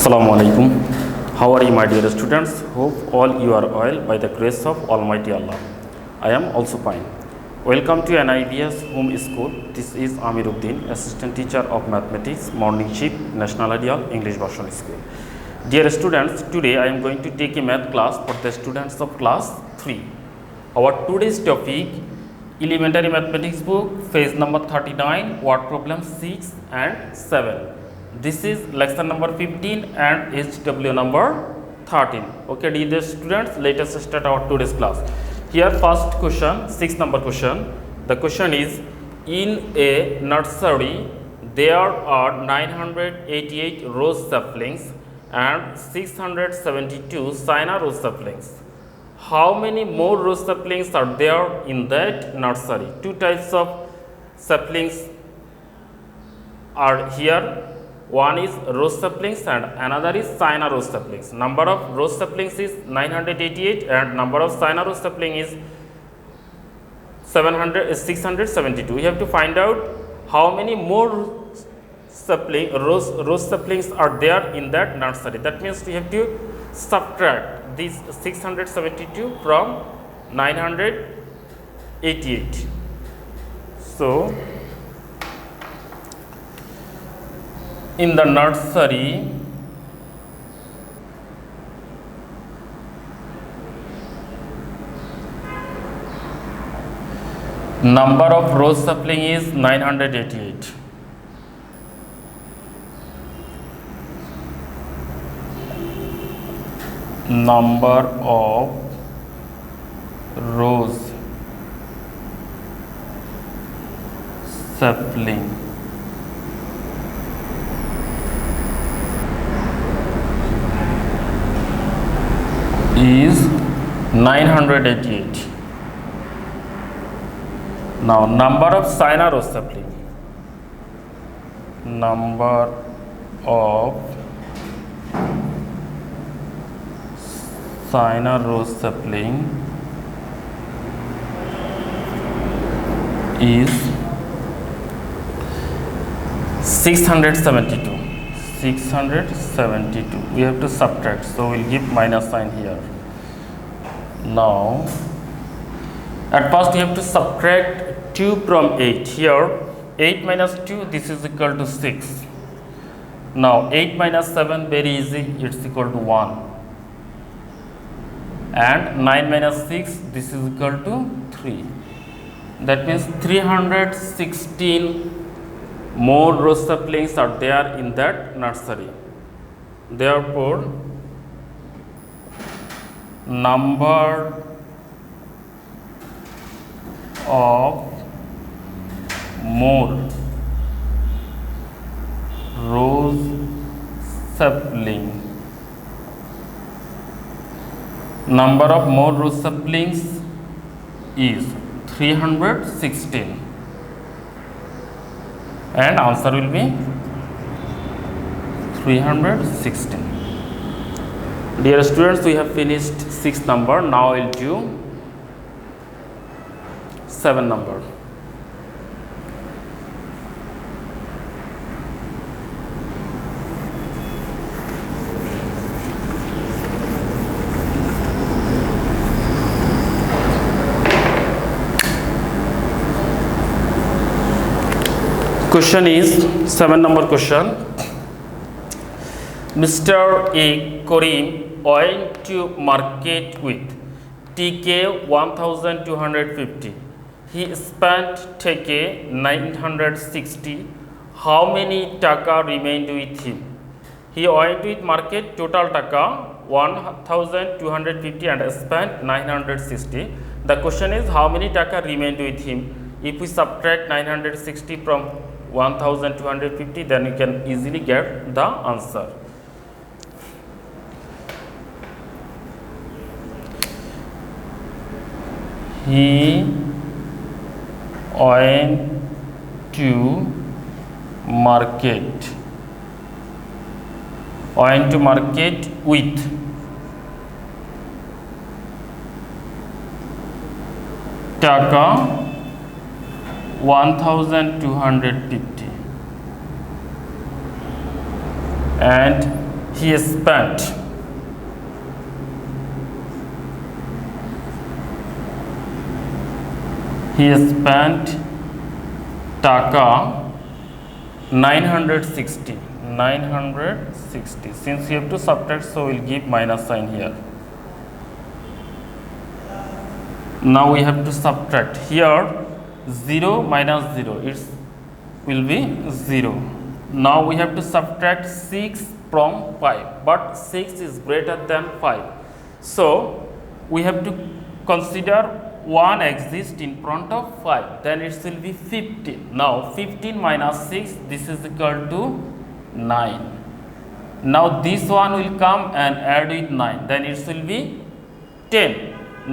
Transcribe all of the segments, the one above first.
Assalamu alaikum. How are you, my dear students? Hope all you are well by the grace of Almighty Allah. I am also fine. Welcome to NIBS Home School. This is Amir Uddin, Assistant Teacher of Mathematics, Morning Shift, National Ideal English Version School. Dear students, today I am going to take a math class for the students of class 3. Our today's topic, Elementary Mathematics book, page number 39, word problem 6 and 7. This is lesson number 15 and HW number 13. Okay, dear students, let us start our today's class. Here first question, 6 number question. The question is, in a nursery there are 988 rose saplings and 672 China rose saplings. How many more rose saplings are there in that nursery? Two types of saplings are here. One is rose saplings and another is China rose saplings. Number of rose saplings is 988 and number of China rose saplings is 672. We have to find out how many more rose saplings are there in that nursery. That means we have to subtract these 672 from 988. So in the nursery, number of rose sapling is 988. Number of rose sapling is 988. Now number of China rose sapling. Number of China rose sapling is 672. 672. We have to subtract, so we'll give minus sign here. Now at first we have to subtract 2 from 8. Here 8 minus 2, this is equal to 6. Now 8 minus 7, very easy, it's equal to 1. And 9 minus 6, this is equal to 3. That means 316 more rose saplings are there in that nursery. Therefore, number of more rose sapling, number of more rose saplings is 316. And answer will be 316. Dear students, we have finished 6 number. Now I will do 7 number. Question is 7 number question. Mr. A. Karim went to market with TK 1250. He spent TK 960. How many taka remained with him? He went with market, total taka 1250 and spent 960. The question is how many taka remained with him? If we subtract 960 from 1250, then you can easily get the answer. He went to market with taka 1250 and he spent টাকা 960, since you have to subtract, so we'll give minus sign here. Now we have to subtract here 0 minus 0, it will be 0. Now we have to subtract 6 from 5, but 6 is greater than 5, so we have to consider 1 exists in front of 5, then it will be 15. Now 15 minus 6, this is equal to 9. Now this one will come and add with 9, then it will be 10.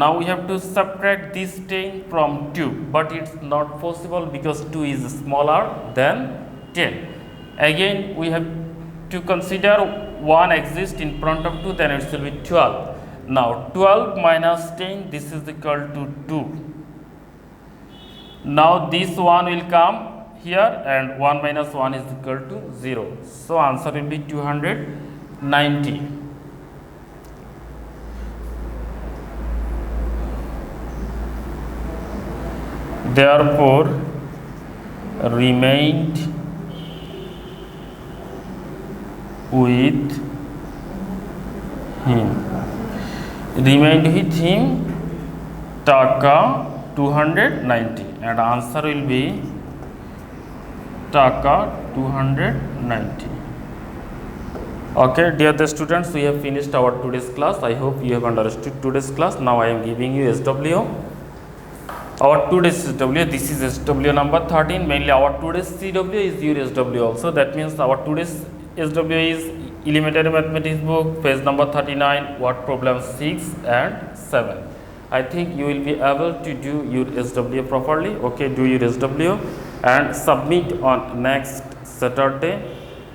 Now we have to subtract this 10 from 2, but it's not possible because 2 is smaller than 10. Again we have to consider 1 exists in front of 2, then it will be 12. Now 12 minus 10, this is equal to 2. Now this one will come here and 1 minus 1 is equal to 0. So answer will be 290. Therefore remained with him টাকা 290, and answer will be টাকা 290. Okay, dear the students, we have finished our today's class. I hope you have understood today's class. Now I am giving you SW. Our today's SW, this is SW number 13. Mainly our today's CW is your SW also. That means our today's SW is elementary mathematics book, page number 39, word problem 6 and 7. I think you will be able to do your SW properly. Okay, do your SW and submit on next Saturday.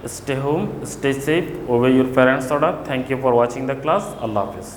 Stay home, stay safe, obey your parents' order. Thank you for watching the class. Allah Hafiz.